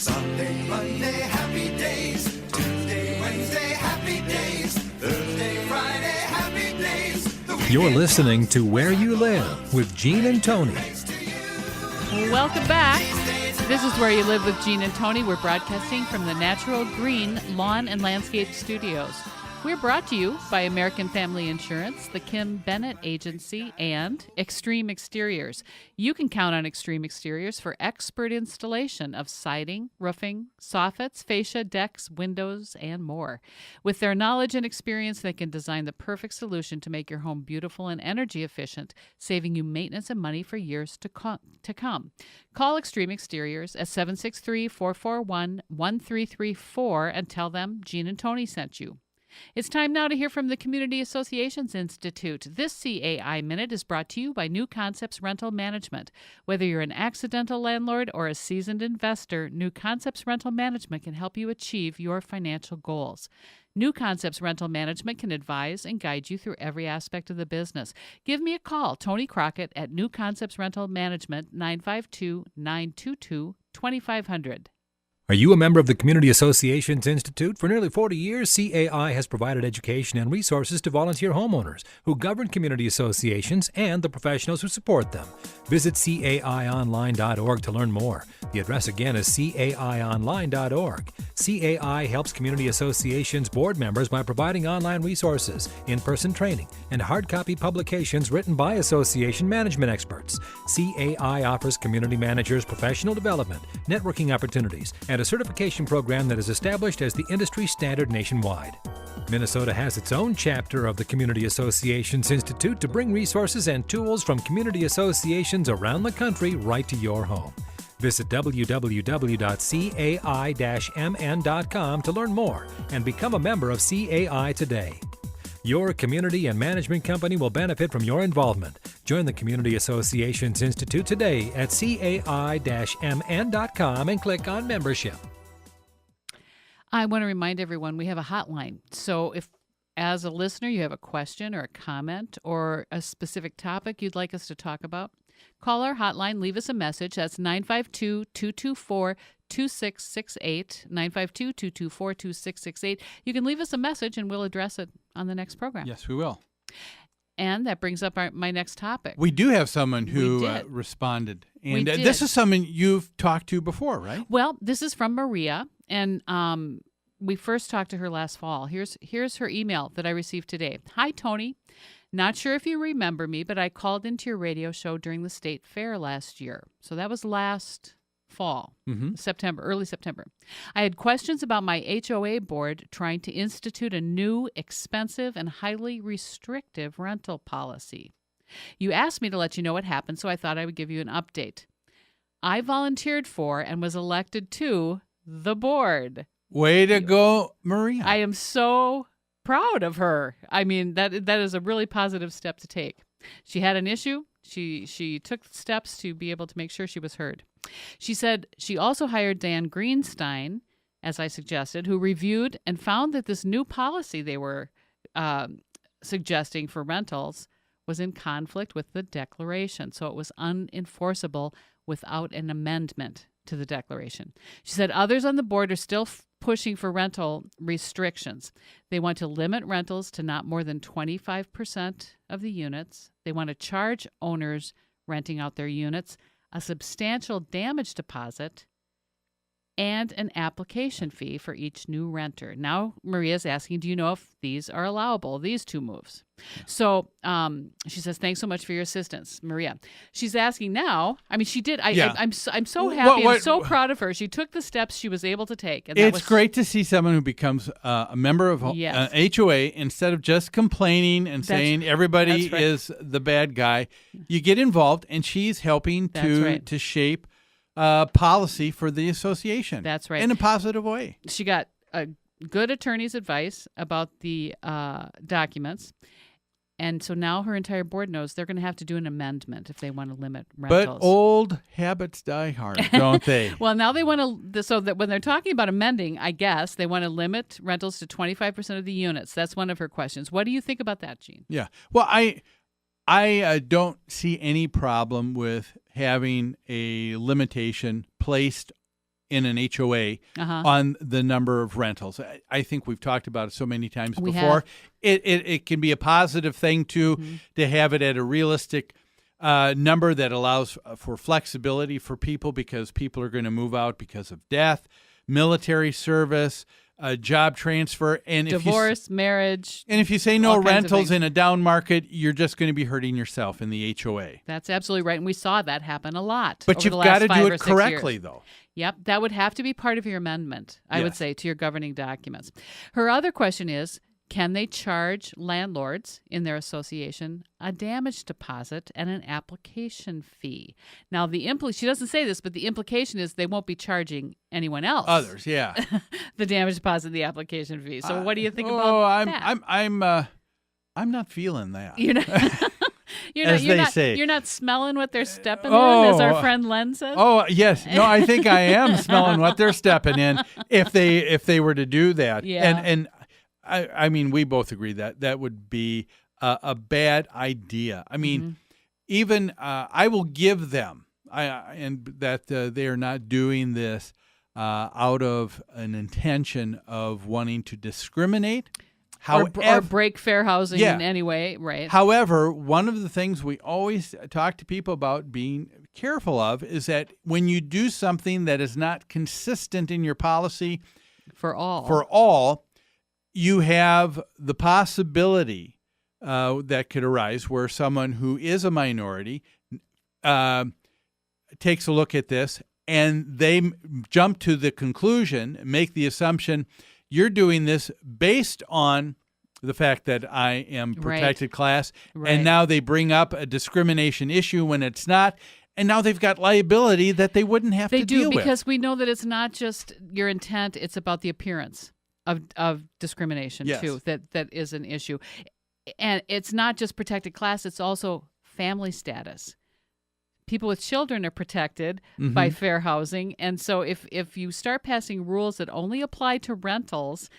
Sunday, Monday, happy days. Tuesday, Wednesday, happy days. Thursday, Friday, happy days. You're listening to Where You Live with Gene and Tony. Welcome back. This is Where You Live with Gene and Tony. We're broadcasting from the Natural Green Lawn and Landscape Studios. We're brought to you by American Family Insurance, the Kim Bennett Agency, and Extreme Exteriors. You can count on Extreme Exteriors for expert installation of siding, roofing, soffits, fascia, decks, windows, and more. With their knowledge and experience, they can design the perfect solution to make your home beautiful and energy efficient, saving you maintenance and money for years to come. Call Extreme Exteriors at 763-441-1334 and tell them Gene and Tony sent you. It's time now to hear from the Community Associations Institute. This CAI Minute is brought to you by New Concepts Rental Management. Whether you're an accidental landlord or a seasoned investor, New Concepts Rental Management can help you achieve your financial goals. New Concepts Rental Management can advise and guide you through every aspect of the business. Give me a call, Tony Crockett, at New Concepts Rental Management, 952-922-2500. Are you a member of the Community Associations Institute? For nearly 40 years, CAI has provided education and resources to volunteer homeowners who govern community associations and the professionals who support them. Visit caionline.org to learn more. The address again is caionline.org. CAI helps community associations board members by providing online resources, in-person training, and hard copy publications written by association management experts. CAI offers community managers professional development, networking opportunities, and a certification program that is established as the industry standard nationwide. Minnesota has its own chapter of the Community Associations Institute to bring resources and tools from community associations around the country right to your home. Visit www.cai-mn.com to learn more and become a member of CAI today. Your community and management company will benefit from your involvement. Join the Community Associations Institute today at cai-mn.com and click on membership. I want to remind everyone we have a hotline. So if, as a listener, you have a question or a comment or a specific topic you'd like us to talk about, call our hotline, leave us a message. That's 952-224-2668, 952-224-2668. You can leave us a message and we'll address it on the next program. Yes, we will. And that brings up my next topic. We do have someone who responded. And this is someone you've talked to before, right? Well, this is from Maria, and we first talked to her last fall. Here's her email that I received today. Hi, Tony. Not sure if you remember me, but I called into your radio show during the state fair last year. So that was last fall, early September. I had questions about my HOA board trying to institute a new, expensive, and highly restrictive rental policy. You asked me to let you know what happened, so I thought I would give you an update. I volunteered for and was elected to the board. Way to go, Maria. I am so proud of her. I mean, that is a really positive step to take. She had an issue. She took steps to be able to make sure she was heard. She said she also hired Dan Greenstein, as I suggested, who reviewed and found that this new policy they were suggesting for rentals was in conflict with the declaration, so it was unenforceable without an amendment to the declaration. She said others on the board are still pushing for rental restrictions. They want to limit rentals to not more than 25% of the units. They want to charge owners renting out their units a substantial damage deposit and an application fee for each new renter. Now, Maria's asking, do you know if these are allowable, these two moves? So she says, thanks so much for your assistance, Maria. She's asking now, I mean, she did. I'm so happy. I'm so proud of her. She took the steps she was able to take. And it's great to see someone who becomes a member of HOA instead of just complaining and saying everybody is the bad guy. You get involved, and she's helping to shape policy for the association. That's right. In a positive way. She got a good attorney's advice about the documents. And so now her entire board knows they're going to have to do an amendment if they want to limit rentals. But old habits die hard, don't they? Well, now they want to, so that when they're talking about amending, I guess, they want to limit rentals to 25% of the units. That's one of her questions. What do you think about that, Gene? Yeah. Well, I don't see any problem with having a limitation placed in an HOA on the number of rentals. I think we've talked about it so many times before. It can be a positive thing to have it at a realistic number that allows for flexibility for people, because people are going to move out because of death, military service, job transfer, and divorce, marriage. And if you say no rentals in a down market, you're just going to be hurting yourself in the HOA. That's absolutely right. And we saw that happen a lot. But you've got to do it correctly, though. Yep. That would have to be part of your amendment, I would say, to your governing documents. Her other question is, can they charge landlords in their association a damage deposit and an application fee? Now, she doesn't say this, but the implication is they won't be charging anyone else. Others, yeah. The damage deposit and the application fee. So what do you think about that? I'm not feeling that. You're not smelling what they're stepping in, as our friend Len says? Oh, yes. No, I think I am smelling what they're stepping in if they were to do that. Yeah. And I mean, we both agree that would be a bad idea. I mean, even I will give them, that they are not doing this out of an intention of wanting to discriminate. Or break fair housing in any way, right? However, one of the things we always talk to people about being careful of is that when you do something that is not consistent in your policy for all, you have the possibility that could arise where someone who is a minority takes a look at this and they jump to the conclusion, make the assumption, you're doing this based on the fact that I am protected class, and now they bring up a discrimination issue when it's not, and now they've got liability that they wouldn't have to deal with. They do, because we know that it's not just your intent, it's about the appearance of discrimination, too, that is an issue. And it's not just protected class, it's also family status. People with children are protected by fair housing. And so if you start passing rules that only apply to rentals,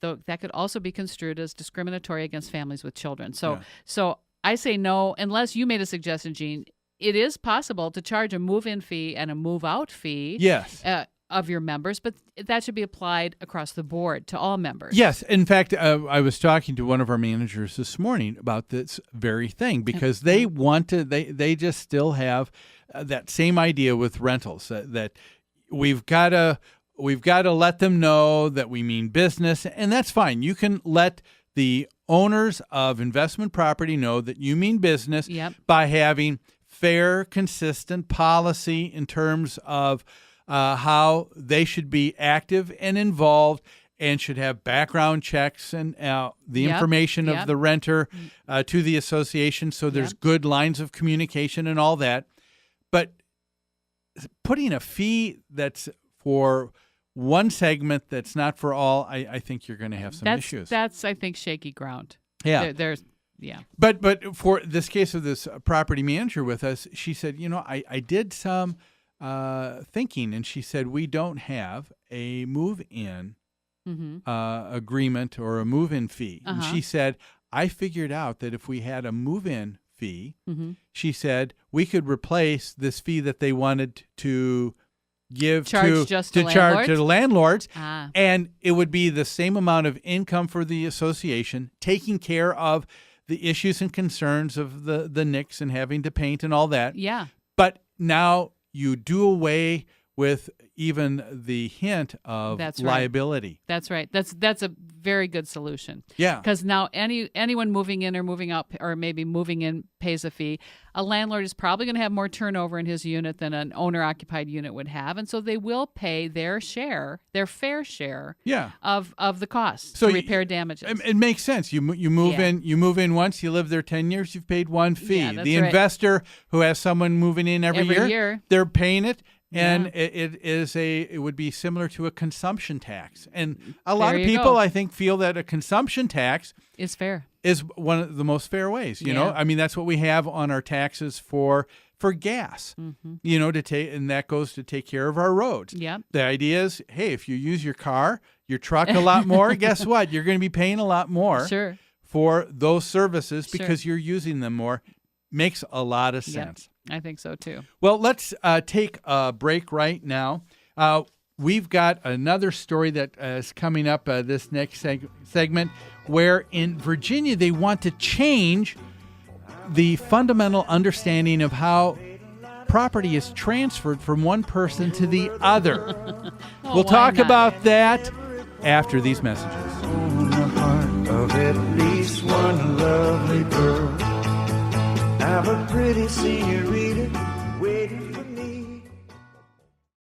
that could also be construed as discriminatory against families with children. So I say no, unless you made a suggestion, Gene. It is possible to charge a move-in fee and a move-out fee. Yes. Of your members, but that should be applied across the board to all members. Yes. In fact, I was talking to one of our managers this morning about this very thing, because they want to, they just still have that same idea with rentals, that we've got to let them know that we mean business, and that's fine. You can let the owners of investment property know that you mean business by having fair, consistent policy in terms of how they should be active and involved, and should have background checks and the information of the renter to the association, so there's good lines of communication and all that. But putting a fee that's for one segment that's not for all, I think you're going to have some issues. That's, I think, shaky ground. Yeah. Yeah. But for this case of this property manager with us, she said, I did some thinking, and she said, we don't have a move-in agreement or a move-in fee. And she said, I figured out that if we had a move-in fee, she said, we could replace this fee that they wanted to give charge to the landlords, and it would be the same amount of income for the association, taking care of the issues and concerns of the nicks and having to paint and all that. Yeah. But now you do away with even the hint of liability. That's right. That's a very good solution. Yeah. Because now anyone moving in or moving out, or maybe moving in, pays a fee. A landlord is probably going to have more turnover in his unit than an owner-occupied unit would have, and so they will pay their fair share of the costs to repair damages. It makes sense. You move in once, you live there 10 years, you've paid one fee. Yeah, the investor who has someone moving in every year, they're paying it. And it would be similar to a consumption tax. And a lot of people, I think, feel that a consumption tax is fair. Is one of the most fair ways. You know, I mean, that's what we have on our taxes for gas. To take, and that goes to take care of our roads. Yeah. The idea is, hey, if you use your truck a lot more, guess what? You're going to be paying a lot more for those services because you're using them more. Makes a lot of sense. I think so, too. Well, let's take a break right now. we've got another story that is coming up this next segment, where in Virginia they want to change the fundamental understanding of how property is transferred from one person to the other. We'll talk about that after these messages. On the heart of at least one lovely girl. Have a pretty senorita